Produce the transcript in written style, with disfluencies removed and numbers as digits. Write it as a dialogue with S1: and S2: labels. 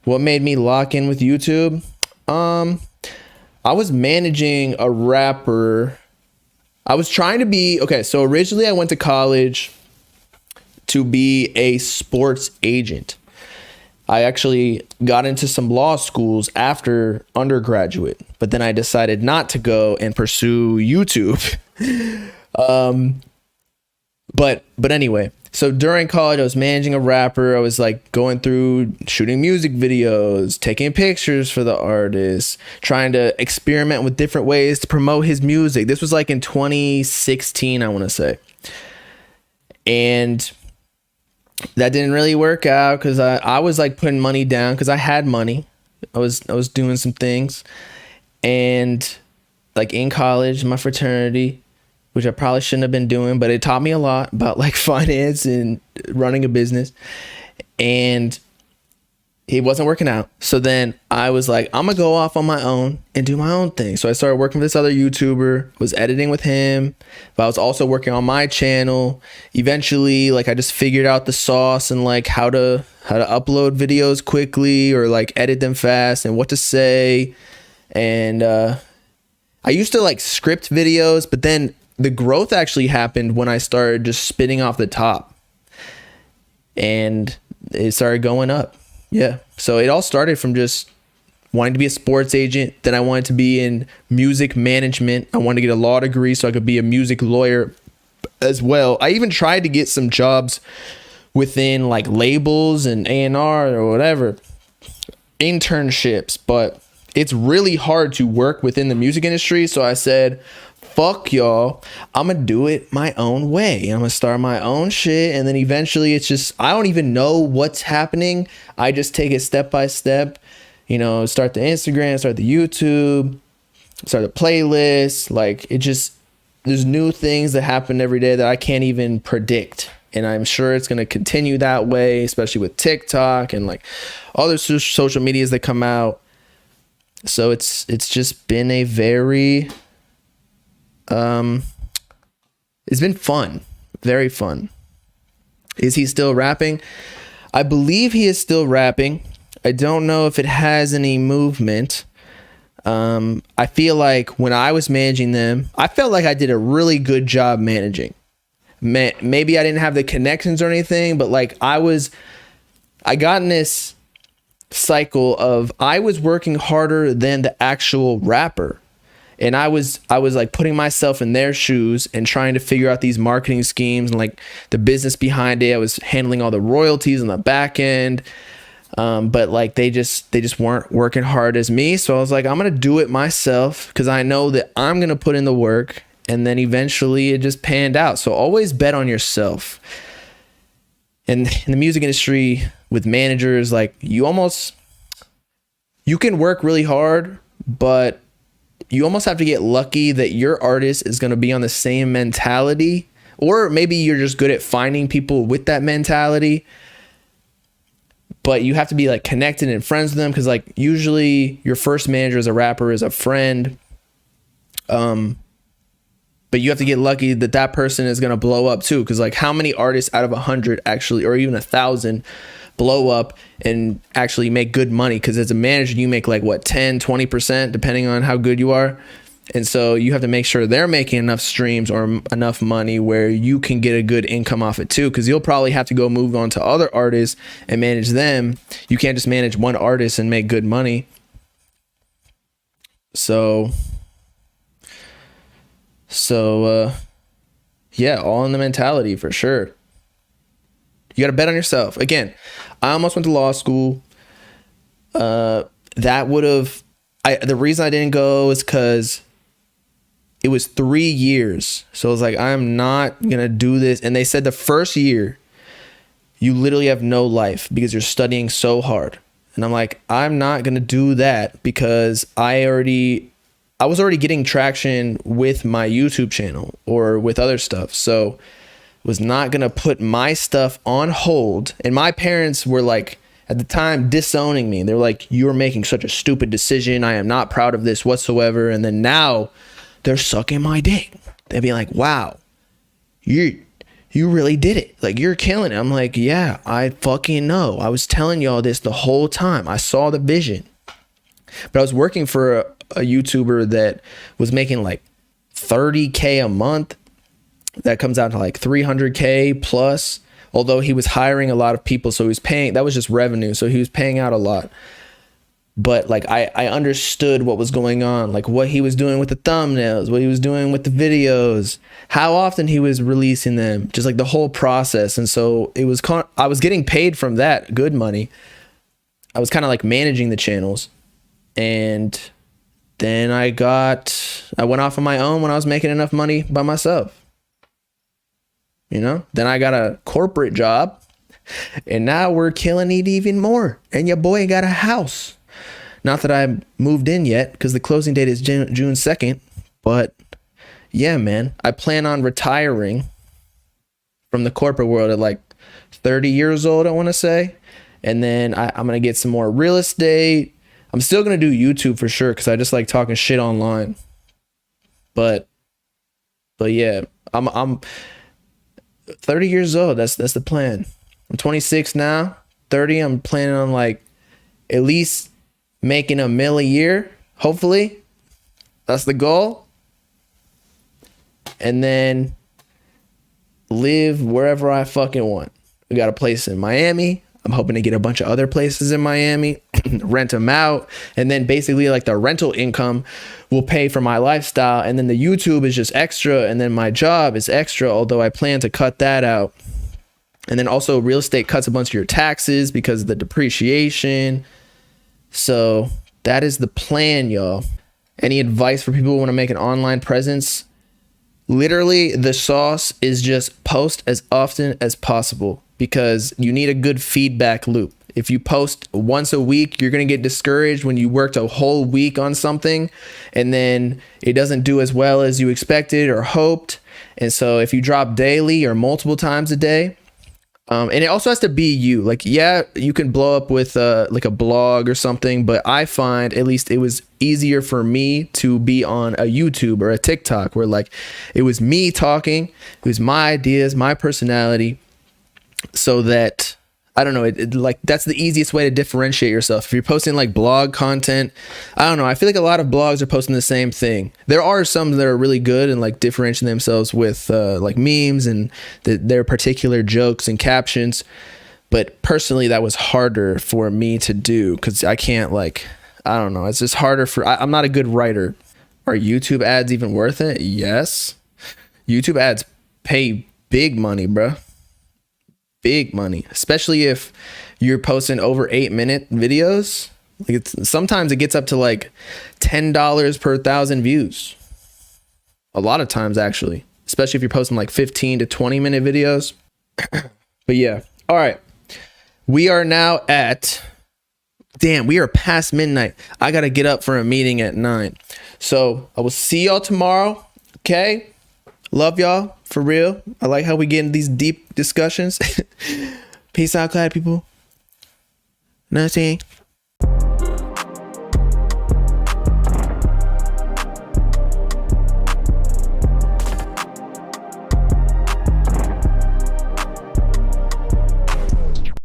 S1: What made me lock in with YouTube? I was managing a rapper. I was trying to be okay. So originally I went to college to be a sports agent. I actually got into some law schools after undergraduate, but then I decided not to go and pursue YouTube. But anyway, so during college I was managing a rapper. I was like going through shooting music videos, taking pictures for the artist, trying to experiment with different ways to promote his music. This was like in 2016, I want to say. And that didn't really work out because I was like putting money down because I had money. I was doing some things. And like in college, my fraternity, which I probably shouldn't have been doing, but it taught me a lot about like finance and running a business. And it wasn't working out. So then I was like, I'm gonna go off on my own and do my own thing. So I started working with this other YouTuber, was editing with him, but I was also working on my channel. Eventually, like I just figured out the sauce and like how to upload videos quickly or like edit them fast and what to say. And I used to like script videos, but then the growth actually happened when I started just spitting off the top and it started going up. Yeah. So it all started from just wanting to be a sports agent. Then I wanted to be in music management. I wanted to get a law degree so I could be a music lawyer as well. I even tried to get some jobs within like labels and A&R or whatever, internships, but it's really hard to work within the music industry. So I said, fuck y'all, I'm gonna do it my own way. I'm gonna start my own shit, and then eventually it's just I don't even know what's happening. I just take it step by step, start the Instagram, start the YouTube, start the playlist. Like it just, there's new things that happen every day that I can't even predict, and I'm sure it's gonna continue that way, especially with TikTok and like other social medias that come out. So it's just been a very it's been fun, very fun. Is he still rapping? I believe he is still rapping. I don't know if it has any movement. I feel like when I was managing them, I felt like I did a really good job managing. Maybe I didn't have the connections or anything, but like I got in this cycle of I was working harder than the actual rapper. And I was like putting myself in their shoes and trying to figure out these marketing schemes and like the business behind it. I was handling all the royalties on the back end. But like they just weren't working hard as me. So I was like, I'm going to do it myself because I know that I'm going to put in the work, and then eventually it just panned out. So always bet on yourself. And in the music industry with managers, like you can work really hard, but you almost have to get lucky that your artist is going to be on the same mentality, or maybe you're just good at finding people with that mentality, but you have to be like connected and friends with them. Cause like usually your first manager as a rapper is a friend. But you have to get lucky that that person is going to blow up too. Cause like how many artists out of 100 actually, or even 1,000 blow up and actually make good money? Because as a manager, you make like what, 10-20% depending on how good you are. And so you have to make sure they're making enough streams or enough money where you can get a good income off it too. Because you'll probably have to go move on to other artists and manage them. You can't just manage one artist and make good money. So yeah, all in the mentality for sure. You got to bet on yourself. Again, I almost went to law school. The reason I didn't go is because it was 3 years. So I was like, I'm not going to do this. And they said the first year, you literally have no life because you're studying so hard. And I'm like, I'm not going to do that because I was already getting traction with my YouTube channel or with other stuff. So was not going to put my stuff on hold. And my parents were like, at the time, disowning me. They were like, you're making such a stupid decision. I am not proud of this whatsoever. And then now they're sucking my dick. They'd be like, wow, you really did it. Like, you're killing it. I'm like, yeah, I fucking know. I was telling y'all this the whole time. I saw the vision. But I was working for a YouTuber that was making like 30K a month. That comes out to like 300K plus. Although he was hiring a lot of people, so he was paying, that was just revenue. So he was paying out a lot. But like, I understood what was going on, like what he was doing with the thumbnails, what he was doing with the videos, how often he was releasing them, just like the whole process. And so it was, I was getting paid from that, good money. I was kind of like managing the channels. And then I went off on my own when I was making enough money by myself. You know, then I got a corporate job, and now we're killing it even more. And your boy got a house. Not that I moved in yet, because the closing date is June 2nd. But yeah, man, I plan on retiring from the corporate world at like 30 years old, I want to say. And then I'm going to get some more real estate. I'm still going to do YouTube for sure, because I just like talking shit online. But yeah, I'm 30 years old. That's the plan. I'm 26 now. 30, I'm planning on like at least making $1 million a year, hopefully. That's the goal. And then live wherever I fucking want. We got a place in Miami. I'm hoping to get a bunch of other places in Miami, rent them out. And then basically like the rental income will pay for my lifestyle. And then the YouTube is just extra. And then my job is extra, although I plan to cut that out. And then also real estate cuts a bunch of your taxes because of the depreciation. So that is the plan, y'all. Any advice for people who want to make an online presence? Literally, the sauce is just post as often as possible, because you need a good feedback loop. If you post once a week, you're going to get discouraged when you worked a whole week on something and then it doesn't do as well as you expected or hoped. And so if you drop daily or multiple times a day, and it also has to be you. Like, yeah, you can blow up with like a blog or something, but I find at least it was easier for me to be on a YouTube or a TikTok where like it was me talking, it was my ideas, my personality, so that I don't know, it like that's the easiest way to differentiate yourself. If you're posting like blog content, I don't know, I feel like a lot of blogs are posting the same thing. There are some that are really good and like differentiating themselves with like memes and their particular jokes and captions. But personally, that was harder for me to do because I can't like, I don't know, it's just harder I'm not a good writer. Are YouTube ads even worth it? Yes. YouTube ads pay big money, bro. Big money, especially if you're posting over 8-minute videos. Like sometimes it gets up to like $10 per 1,000 views. A lot of times, actually, especially if you're posting like 15 to 20-minute videos. But yeah, all right. We are now at, we are past midnight. I got to get up for a meeting at 9. So I will see y'all tomorrow. Okay. Love y'all. For real. I like how we get in these deep discussions. Peace out, Clyde people. Nothing.